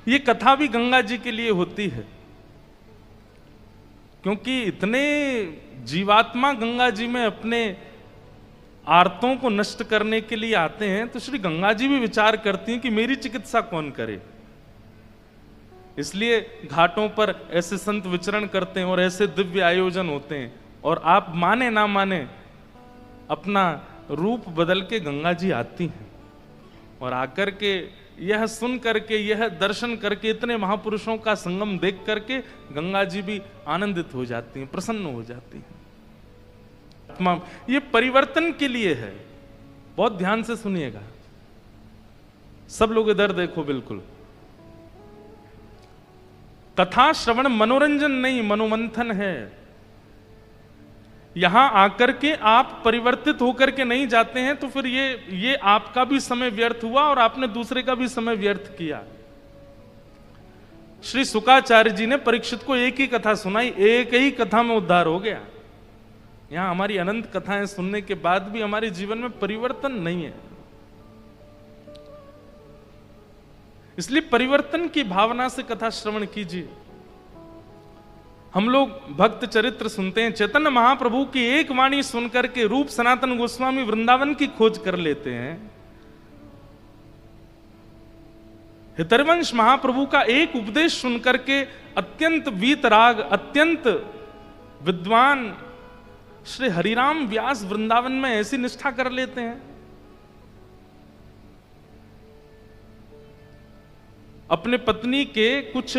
ये कथा भी गंगा जी के लिए होती है, क्योंकि इतने जीवात्मा गंगा जी में अपने आर्तों को नष्ट करने के लिए आते हैं, तो श्री गंगा जी भी विचार करती हैं कि मेरी चिकित्सा कौन करे। इसलिए घाटों पर ऐसे संत विचरण करते हैं और ऐसे दिव्य आयोजन होते हैं, और आप माने ना माने अपना रूप बदल के गंगा जी आती हैं, और आकर के यह सुन करके, यह दर्शन करके, इतने महापुरुषों का संगम देख करके गंगा जी भी आनंदित हो जाती हैं, प्रसन्न हो जाती हैं। ये परिवर्तन के लिए है, बहुत ध्यान से सुनिएगा। सब लोग इधर देखो, बिल्कुल। कथा श्रवण मनोरंजन नहीं, मनोमंथन है। यहां आकर के आप परिवर्तित होकर के नहीं जाते हैं तो फिर ये आपका भी समय व्यर्थ हुआ और आपने दूसरे का भी समय व्यर्थ किया। श्री शुकाचार्य जी ने परीक्षित को एक ही कथा सुनाई, एक ही कथा में उद्धार हो गया। यहां हमारी अनंत कथाएं सुनने के बाद भी हमारे जीवन में परिवर्तन नहीं है। इसलिए परिवर्तन की भावना से कथा श्रवण कीजिए। हम लोग भक्त चरित्र सुनते हैं, चैतन्य महाप्रभु की एक वाणी सुनकर के रूप सनातन गोस्वामी वृंदावन की खोज कर लेते हैं। हितरवंश महाप्रभु का एक उपदेश सुनकर के अत्यंत वीतराग, अत्यंत विद्वान श्री हरिराम व्यास वृंदावन में ऐसी निष्ठा कर लेते हैं। अपने पत्नी के कुछ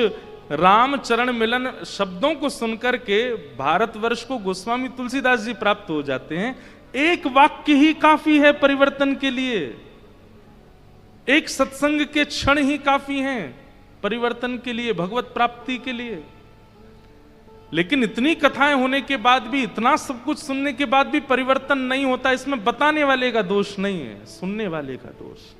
राम चरण मिलन शब्दों को सुनकर के भारतवर्ष को गोस्वामी तुलसीदास जी प्राप्त हो जाते हैं। एक वाक्य ही काफी है परिवर्तन के लिए, एक सत्संग के क्षण ही काफी हैं परिवर्तन के लिए, भगवत प्राप्ति के लिए। लेकिन इतनी कथाएं होने के बाद भी, इतना सब कुछ सुनने के बाद भी परिवर्तन नहीं होता। इसमें बताने वाले का दोष नहीं है, सुनने वाले का दोष।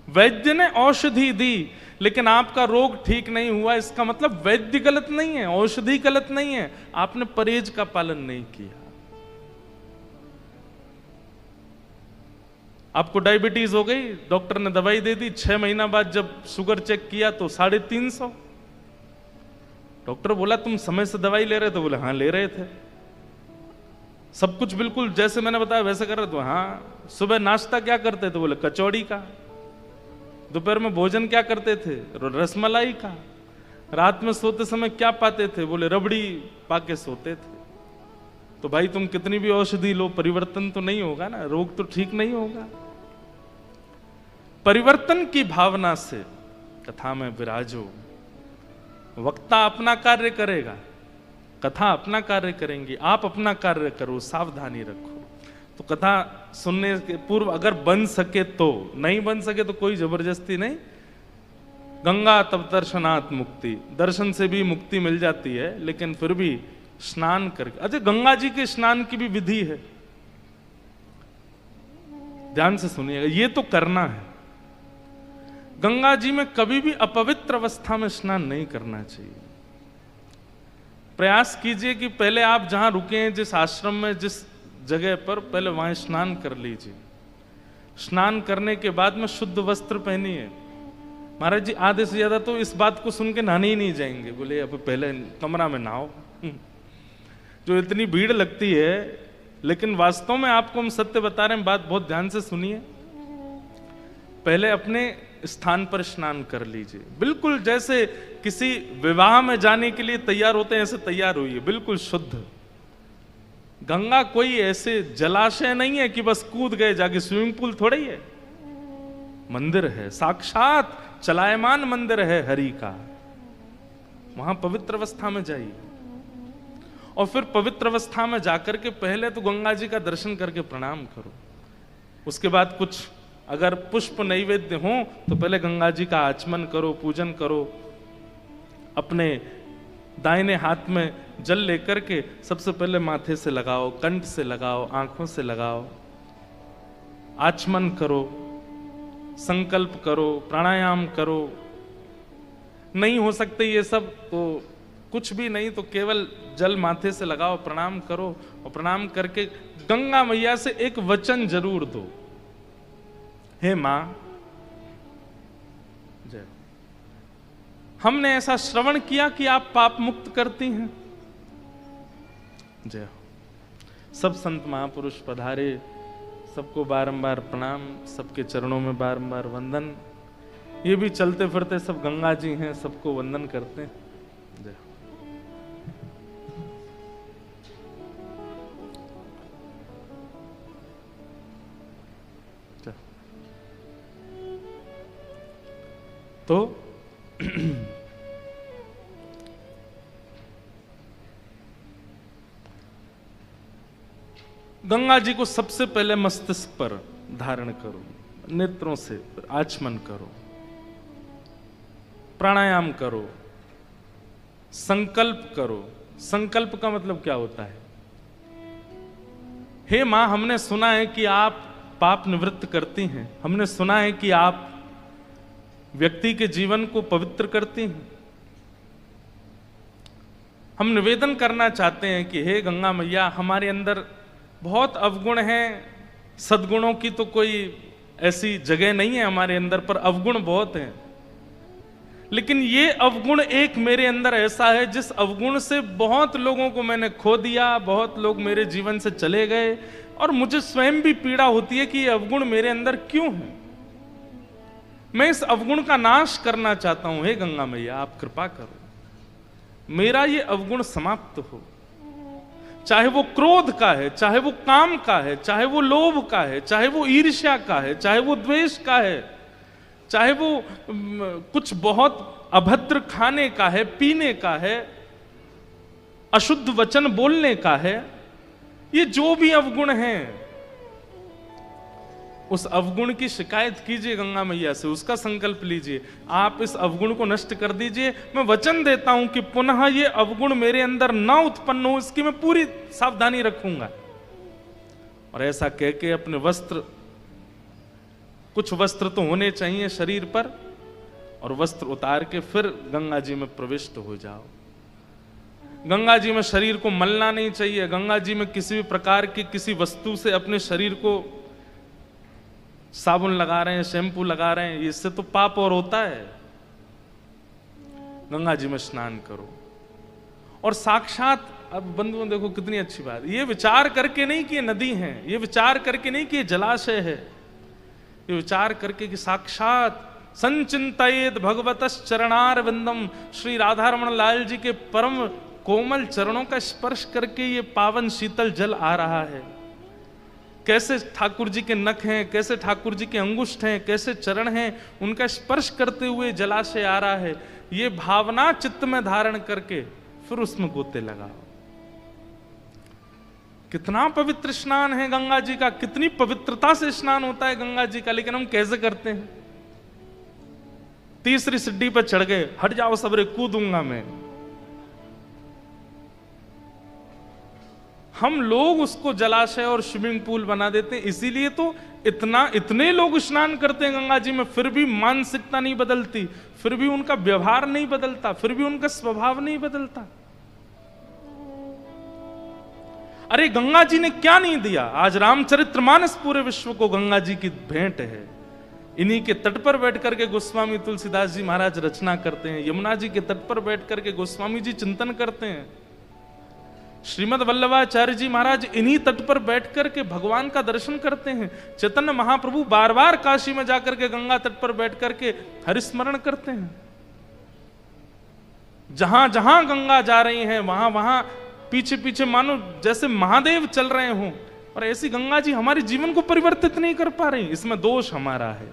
वैद्य ने औषधि दी लेकिन आपका रोग ठीक नहीं हुआ, इसका मतलब वैद्य गलत नहीं है, औषधि गलत नहीं है, आपने परहेज का पालन नहीं किया। आपको डायबिटीज हो गई, डॉक्टर ने दवाई दे दी, 6 महीना बाद जब शुगर चेक किया तो 350। डॉक्टर बोला तुम समय से दवाई ले रहे थे? बोले हाँ ले रहे थे। सब कुछ बिल्कुल जैसे मैंने बताया वैसे कर रहे थे? हाँ। सुबह नाश्ता क्या करते थे? बोले कचौड़ी का। दोपहर में भोजन क्या करते थे? रसमलाई का। रात में सोते समय क्या पाते थे? बोले रबड़ी पाके सोते थे। तो भाई तुम कितनी भी औषधि लो, परिवर्तन तो नहीं होगा ना, रोग तो ठीक नहीं होगा। परिवर्तन की भावना से कथा में विराजो। वक्ता अपना कार्य करेगा, कथा अपना कार्य करेंगी, आप अपना कार्य करो, सावधानी रखो। तो कथा सुनने के पूर्व अगर बन सके तो, नहीं बन सके तो कोई जबरदस्ती नहीं। गंगा तब दर्शनात् मुक्ति, दर्शन से भी मुक्ति मिल जाती है, लेकिन फिर भी स्नान करके। अच्छा, गंगा जी के स्नान की भी विधि है, ध्यान से सुनिएगा, ये तो करना है। गंगा जी में कभी भी अपवित्र अवस्था में स्नान नहीं करना चाहिए। प्रयास कीजिए कि पहले आप जहां रुके हैं, जिस आश्रम में, जिस जगह पर, पहले वहां स्नान कर लीजिए। स्नान करने के बाद में शुद्ध वस्त्र पहनिए। महाराज जी आधे से ज्यादा तो इस बात को सुन के नहाने ही नहीं जाएंगे, बोले अब पहले कमरा में नहाओ। जो इतनी भीड़ लगती है, लेकिन वास्तव में आपको हम सत्य बता रहे हैं, बात बहुत ध्यान से सुनिए। पहले अपने स्थान पर स्नान कर लीजिए, बिल्कुल जैसे किसी विवाह में जाने के लिए तैयार होते हैं ऐसे तैयार होइए, बिल्कुल शुद्ध। गंगा कोई ऐसे जलाशय नहीं है कि बस कूद गए जाके, स्विमिंग पूल थोड़ा ही है, मंदिर है, साक्षात चलायमान मंदिर है हरि का। वहां पवित्र अवस्था में जाइए, और फिर पवित्र अवस्था में जाकर के पहले तो गंगा जी का दर्शन करके प्रणाम करो। उसके बाद कुछ अगर पुष्प नैवेद्य हो तो पहले गंगा जी का आचमन करो, पूजन करो। अपने दाहिने हाथ में जल लेकर के सबसे पहले माथे से लगाओ, कंठ से लगाओ, आंखों से लगाओ, आचमन करो, संकल्प करो, प्राणायाम करो। नहीं हो सकते ये सब तो कुछ भी नहीं, तो केवल जल माथे से लगाओ, प्रणाम करो, और प्रणाम करके गंगा मैया से एक वचन जरूर दो, हे मां जय। हमने ऐसा श्रवण किया कि आप पाप मुक्त करती हैं। जय हो। सब संत महापुरुष पधारे, सबको बारंबार प्रणाम, सबके चरणों में बारंबार वंदन। ये भी चलते फिरते सब गंगा जी हैं, सबको वंदन करते हैं। जय हो। तो गंगा जी को सबसे पहले मस्तिष्क पर धारण करो, नेत्रों से आचमन करो, प्राणायाम करो, संकल्प करो। संकल्प का मतलब क्या होता है? हे मां, हमने सुना है कि आप पाप निवृत्त करती हैं, हमने सुना है कि आप व्यक्ति के जीवन को पवित्र करती हैं। हम निवेदन करना चाहते हैं कि हे गंगा मैया, हमारे अंदर बहुत अवगुण हैं, सद्गुणों की तो कोई ऐसी जगह नहीं है हमारे अंदर, पर अवगुण बहुत हैं। लेकिन ये अवगुण एक मेरे अंदर ऐसा है जिस अवगुण से बहुत लोगों को मैंने खो दिया, बहुत लोग मेरे जीवन से चले गए, और मुझे स्वयं भी पीड़ा होती है कि ये अवगुण मेरे अंदर क्यों है। मैं इस अवगुण का नाश करना चाहता हूं। हे गंगा मैया, आप कृपा करो, मेरा ये अवगुण समाप्त हो। चाहे वो क्रोध का है, चाहे वो काम का है, चाहे वो लोभ का है, चाहे वो ईर्ष्या का है, चाहे वो द्वेष का है, चाहे वो कुछ बहुत अभद्र खाने का है, पीने का है, अशुद्ध वचन बोलने का है, ये जो भी अवगुण है, उस अवगुण की शिकायत कीजिए गंगा मैया से, उसका संकल्प लीजिए, आप इस अवगुण को नष्ट कर दीजिए। मैं वचन देता हूं कि पुनः ये अवगुण मेरे अंदर ना उत्पन्न हो, इसकी मैं पूरी सावधानी रखूंगा। और ऐसा कह के अपने वस्त्र, कुछ वस्त्र तो होने चाहिए शरीर पर, और वस्त्र उतार के फिर गंगा जी में प्रविष्ट हो जाओ। गंगा जी में शरीर को मलना नहीं चाहिए। गंगा जी में किसी भी प्रकार की किसी वस्तु से अपने शरीर को, साबुन लगा रहे हैं, शैम्पू लगा रहे हैं, इससे तो पाप और होता है। गंगा जी में स्नान करो। और साक्षात, अब बंधुओं देखो कितनी अच्छी बात, ये विचार करके नहीं कि ये नदी है, ये विचार करके नहीं कि ये जलाशय है, ये विचार करके कि साक्षात संचिंतयेत भगवतस् चरणारविंदम, श्री राधा रमण लाल जी के परम कोमल चरणों का स्पर्श करके ये पावन शीतल जल आ रहा है। कैसे ठाकुर जी के नख हैं, कैसे ठाकुर जी के अंगुष्ठ हैं, कैसे चरण हैं, उनका स्पर्श करते हुए जलाशय आ रहा है। ये भावना चित्त में धारण करके फिर उसमें गोते लगाओ। कितना पवित्र स्नान है गंगा जी का, कितनी पवित्रता से स्नान होता है गंगा जी का, लेकिन हम कैसे करते हैं? तीसरी सीढ़ी पर चढ़ गए, हट जाओ सबरे, कूदूंगा मैं। हम लोग उसको जलाशय और स्विमिंग पूल बना देते हैं। इसीलिए तो इतने लोग स्नान करते हैं गंगा जी में, फिर भी मानसिकता नहीं बदलती, फिर भी उनका व्यवहार नहीं बदलता, फिर भी उनका स्वभाव नहीं बदलता। अरे गंगा जी ने क्या नहीं दिया? आज रामचरितमानस पूरे विश्व को गंगा जी की भेंट है। इन्हीं के तट पर बैठ करके गोस्वामी तुलसीदास जी महाराज रचना करते हैं, यमुना जी के तट पर बैठ करके गोस्वामी जी चिंतन करते हैं, श्रीमद वल्लभाचार्य जी महाराज इन्हीं तट पर बैठ करके भगवान का दर्शन करते हैं, चैतन्य महाप्रभु बार बार काशी में जाकर के गंगा तट पर बैठ करके हरिस्मरण करते हैं। जहां जहां गंगा जा रही हैं वहां वहां पीछे पीछे मानो जैसे महादेव चल रहे हों, और ऐसी गंगा जी हमारे जीवन को परिवर्तित नहीं कर पा रही। इसमें दोष हमारा है,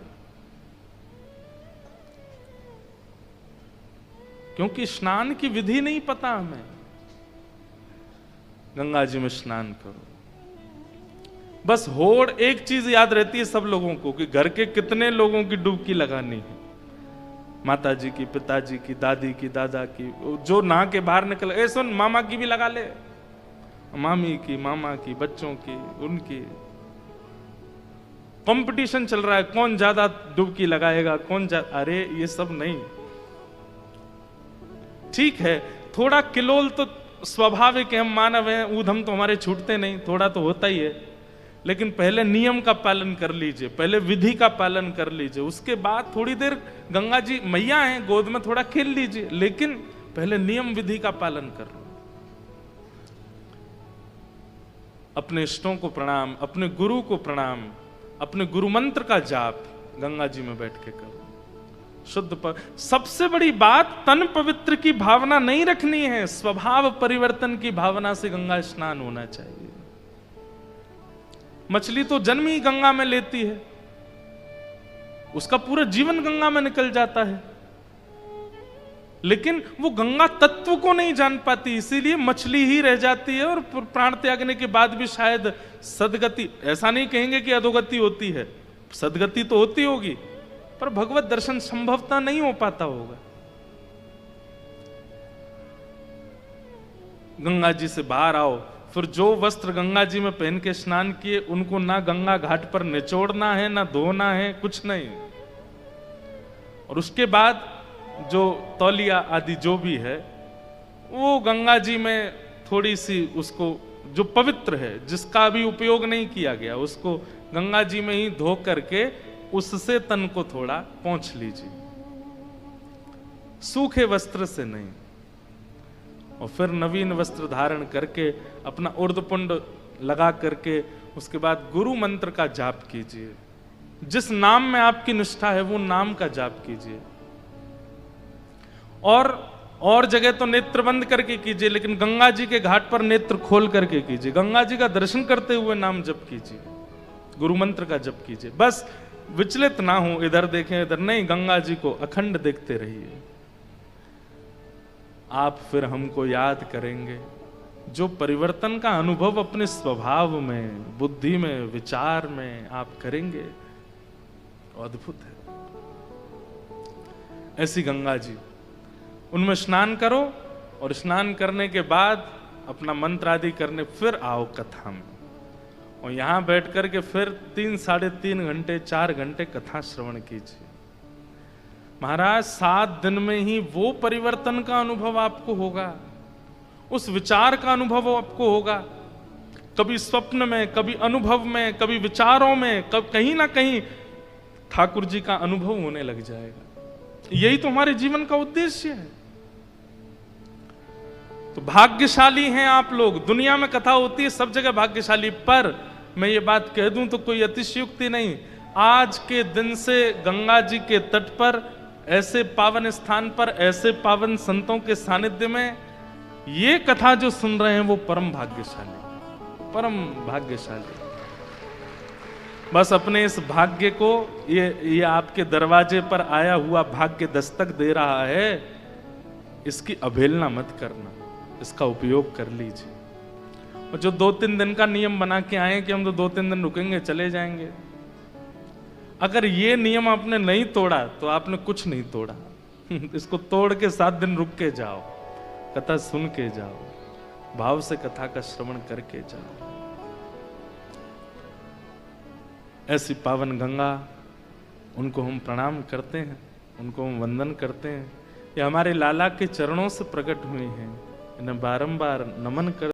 क्योंकि स्नान की विधि नहीं पता हमें। गंगा जी में स्नान करो, बस होड़ एक चीज याद रहती है सब लोगों को कि घर के कितने लोगों की डुबकी लगानी है, माता जी की, पिताजी की, दादी की, दादा की, जो नहा के बाहर निकल, ए सुन मामा की भी लगा ले, मामी की, मामा की, बच्चों की, उनकी कंपटीशन चल रहा है, कौन ज्यादा डुबकी लगाएगा, कौन ज्यादा। अरे ये सब नहीं, ठीक है थोड़ा किलोल तो स्वाभाविक है, हम मानव हैं, ऊधम तो हमारे छूटते नहीं, थोड़ा तो होता ही है, लेकिन पहले नियम का पालन कर लीजिए, पहले विधि का पालन कर लीजिए, उसके बाद थोड़ी देर गंगा जी मैया हैं, गोद में थोड़ा खेल लीजिए, लेकिन पहले नियम विधि का पालन कर लो। अपने इष्टों को प्रणाम, अपने गुरु को प्रणाम, अपने गुरु मंत्र का जाप गंगा जी में बैठ के करो। सबसे बड़ी बात, तन पवित्र की भावना नहीं रखनी है, स्वभाव परिवर्तन की भावना से गंगा स्नान होना चाहिए। मछली तो जन्म ही गंगा में लेती है, उसका पूरा जीवन गंगा में निकल जाता है, लेकिन वो गंगा तत्व को नहीं जान पाती, इसीलिए मछली ही रह जाती है। और प्राण त्यागने के बाद भी शायद सदगति, ऐसा नहीं कहेंगे कि अधोगति होती है, सदगति तो होती होगी, पर भगवत दर्शन संभवतः नहीं हो पाता होगा। गंगा जी से बाहर आओ, फिर जो वस्त्र गंगा जी में पहन के स्नान किए उनको ना गंगा घाट पर निचोड़ना है, ना धोना है, कुछ नहीं। और उसके बाद जो तौलिया आदि जो भी है वो गंगा जी में थोड़ी सी, उसको जो पवित्र है, जिसका अभी उपयोग नहीं किया गया, उसको गंगा जी में ही धो करके उससे तन को थोड़ा पोंछ लीजिए, सूखे वस्त्र से नहीं। और फिर नवीन वस्त्र धारण करके अपना उर्धपुंड लगा करके उसके बाद गुरु मंत्र का जाप कीजिए। जिस नाम में आपकी निष्ठा है वो नाम का जाप कीजिए। और जगह तो नेत्र बंद करके कीजिए, लेकिन गंगा जी के घाट पर नेत्र खोल करके कीजिए। गंगा जी का दर्शन करते हुए नाम जप कीजिए, गुरु मंत्र का जप कीजिए। बस विचलित ना हो, इधर देखें इधर नहीं, गंगा जी को अखंड देखते रहिए। आप फिर हमको याद करेंगे। जो परिवर्तन का अनुभव अपने स्वभाव में, बुद्धि में, विचार में आप करेंगे, अद्भुत है। ऐसी गंगा जी, उनमें स्नान करो और स्नान करने के बाद अपना मंत्र आदि करने फिर आओ कथा में, और यहां बैठ करके फिर 3, साढ़े 3 घंटे 4 घंटे कथा श्रवण कीजिए। महाराज 7 दिन में ही वो परिवर्तन का अनुभव आपको होगा, उस विचार का अनुभव आपको होगा। कभी स्वप्न में, कभी अनुभव में, कभी विचारों में, कहीं ना कहीं ठाकुर जी का अनुभव होने लग जाएगा। यही तो हमारे जीवन का उद्देश्य है। तो भाग्यशाली हैं आप लोग। दुनिया में कथा होती है सब जगह भाग्यशाली, पर मैं ये बात कह दूं तो कोई अतिशयोक्ति नहीं। आज के दिन से गंगा जी के तट पर, ऐसे पावन स्थान पर, ऐसे पावन संतों के सानिध्य में ये कथा जो सुन रहे हैं वो परम भाग्यशाली, परम भाग्यशाली। बस अपने इस भाग्य को, ये आपके दरवाजे पर आया हुआ भाग्य दस्तक दे रहा है, इसकी अवहेलना मत करना, इसका उपयोग कर लीजिए। और जो 2-3 दिन का नियम बना के आए कि हम तो 2-3 दिन रुकेंगे चले जाएंगे, अगर ये नियम आपने नहीं तोड़ा तो आपने कुछ नहीं तोड़ा। इसको तोड़ के 7 दिन रुक के जाओ, कथा सुन के जाओ, भाव से कथा का श्रवण करके जाओ। ऐसी पावन गंगा, उनको हम प्रणाम करते हैं, उनको हम वंदन करते हैं। ये हमारे लाला के चरणों से प्रकट हुए हैं, इन्हें बारंबार नमन कर